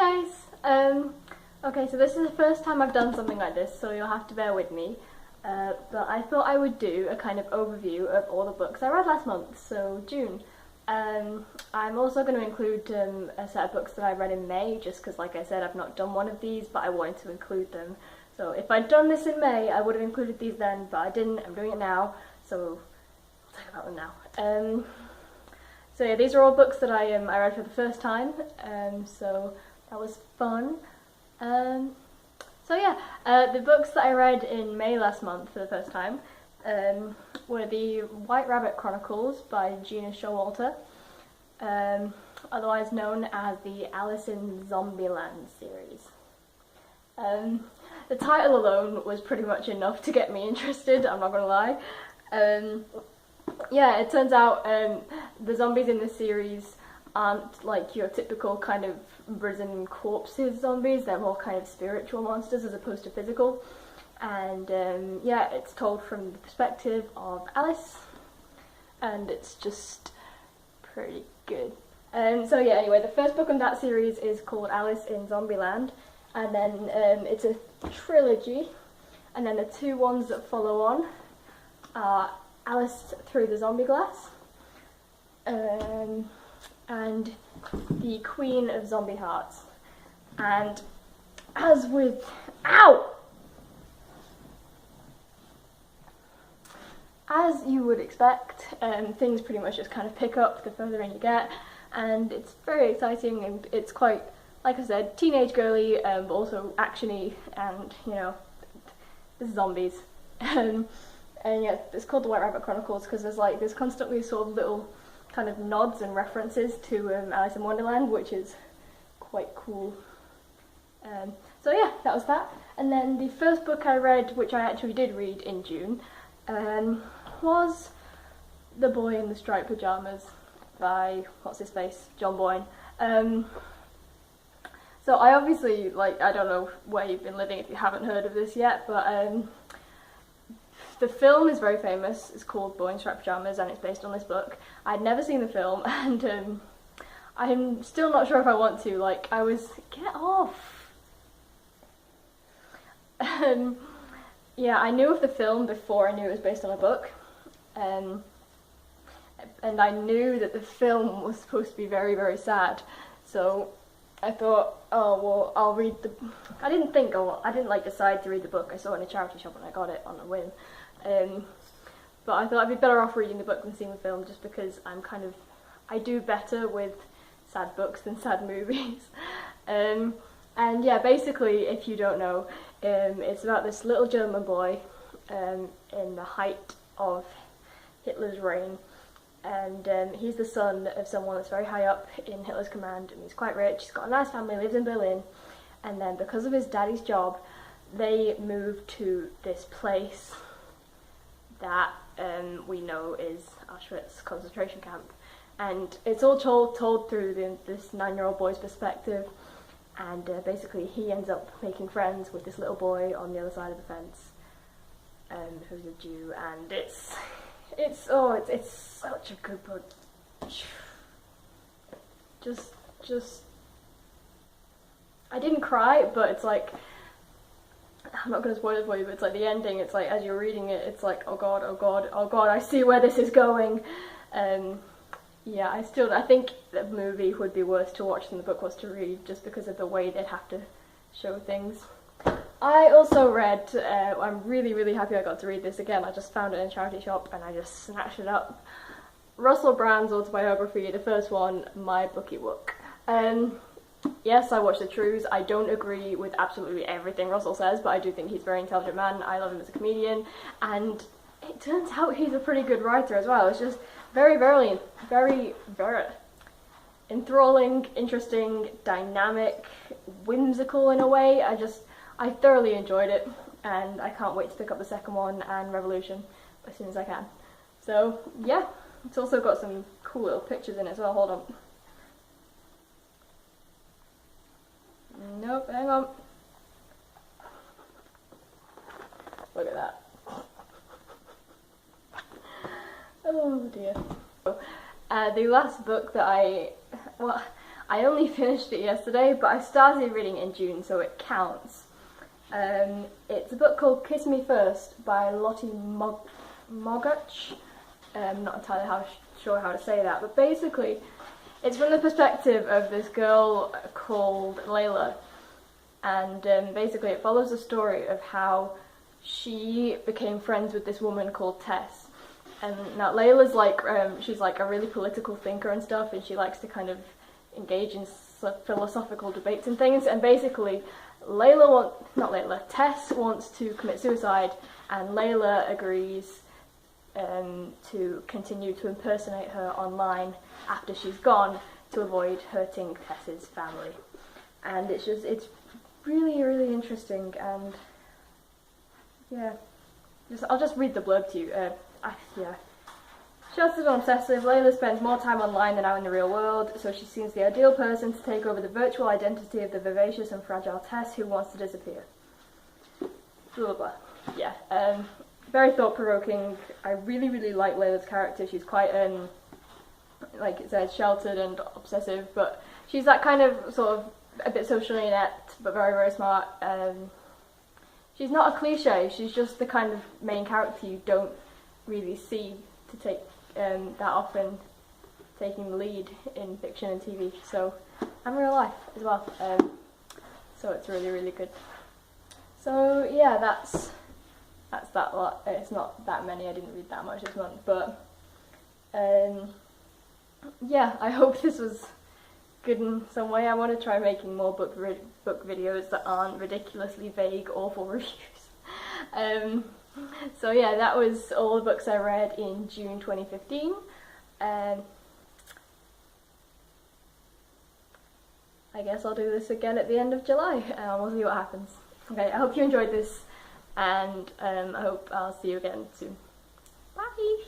Hi guys! Okay, so this is the first time I've done something like this, so you'll have to bear with me. But I thought I would do a kind of overview of all the books I read last month, so June. I'm also going to include a set of books that I read in May, just because, like I said, I've not done one of these, but I wanted to include them. So if I'd done this in May, I would have included these then, but I didn't. I'm doing it now, so I'll talk about them now. So yeah, these are all books that I read for the first time, so that was fun. So yeah, the books that I read in May last month for the first time were the White Rabbit Chronicles by Gina Showalter, otherwise known as the Alice in Zombieland series. The title alone was pretty much enough to get me interested, I'm not gonna lie. Yeah, it turns out the zombies in this series aren't like your typical kind of risen corpses zombies. They're more kind of spiritual monsters as opposed to physical. And yeah, it's told from the perspective of Alice, and it's just pretty good. So yeah, anyway, the first book in that series is called Alice in Zombieland, and then it's a trilogy, and then the two ones that follow on are Alice Through the Zombie Glass, and The Queen of Zombie Hearts. And as with as you would expect, things pretty much just kind of pick up the further in you get, and it's very exciting, and it's quite, like I said, teenage girly, but also actiony, and you know, there's zombies. And yeah, it's called the White Rabbit Chronicles because there's constantly sort of little kind of nods and references to Alice in Wonderland, which is quite cool. So yeah, that was that. And then the first book I read, which I actually did read in June, was The Boy in the Striped Pyjamas by, what's his face, John Boyne. So I obviously, I don't know where you've been living if you haven't heard of this yet, but the film is very famous. It's called Boy in Striped Pyjamas, and it's based on this book. I'd never seen the film, and I'm still not sure if I want to. Get off! Yeah, I knew of the film before I knew it was based on a book, and I knew that the film was supposed to be very, very sad, so I thought, oh well, I'll read the... I didn't decide to read the book. I saw it in a charity shop and I got it on a whim. But I thought I'd be better off reading the book than seeing the film, just because I do better with sad books than sad movies. And yeah, basically, if you don't know, it's about this little German boy in the height of Hitler's reign, and he's the son of someone that's very high up in Hitler's command, and he's quite rich, he's got a nice family, lives in Berlin, and then because of his daddy's job, they move to this place that we know is Auschwitz concentration camp, and it's all told through this 9-year-old boy's perspective, and basically he ends up making friends with this little boy on the other side of the fence, who's a Jew, and it's such a good book. Just I didn't cry, but it's like, I'm not going to spoil it for you, but it's like the ending, it's like as you're reading it, it's like, oh god, oh god, oh god, I see where this is going. Yeah, I think the movie would be worse to watch than the book was to read, just because of the way they'd have to show things. I also read, I'm really, really happy I got to read this again. I just found it in a charity shop and I just snatched it up. Russell Brand's autobiography, the first one, My Bookie Book. Yes, I watch The Truths. I don't agree with absolutely everything Russell says, but I do think he's a very intelligent man. I love him as a comedian, and it turns out he's a pretty good writer as well. It's just very, very, very, very enthralling, interesting, dynamic, whimsical in a way. I thoroughly enjoyed it, and I can't wait to pick up the second one and Revolution as soon as I can. So yeah, it's also got some cool little pictures in it as well. Hold on. Nope, hang on. Look at that. Oh dear. The last book that I I only finished it yesterday, but I started reading it in June, so it counts. It's a book called Kiss Me First by Lottie Moguch. I'm not entirely sure how to say that, but basically it's from the perspective of this girl called Layla, and basically it follows the story of how she became friends with this woman called Tess. And now Layla's like, she's like a really political thinker and stuff, and she likes to kind of engage in philosophical debates and things, and basically Tess wants to commit suicide, and Layla agrees to continue to impersonate her online after she's gone to avoid hurting Tess's family. And it's really, really interesting, and yeah, I'll just read the blurb to you. Sheltered and obsessive, Layla spends more time online than out in the real world, so she seems the ideal person to take over the virtual identity of the vivacious and fragile Tess who wants to disappear. Blah blah blah. Yeah, very thought-provoking. I really, really like Layla's character. She's quite, like it says, sheltered and obsessive, but she's that kind of sort of a bit socially inept, but very, very smart. She's not a cliche. She's just the kind of main character you don't really see to take that often taking the lead in fiction and TV, so and real life as well. So it's really, really good. So yeah, that's that lot. It's not that many. I didn't read that much this month, but yeah, I hope this was good in some way. I want to try making more book videos that aren't ridiculously vague, awful reviews. So yeah, that was all the books I read in June 2015. I guess I'll do this again at the end of July, and we'll see what happens. Okay, I hope you enjoyed this, and I hope I'll see you again soon. Bye!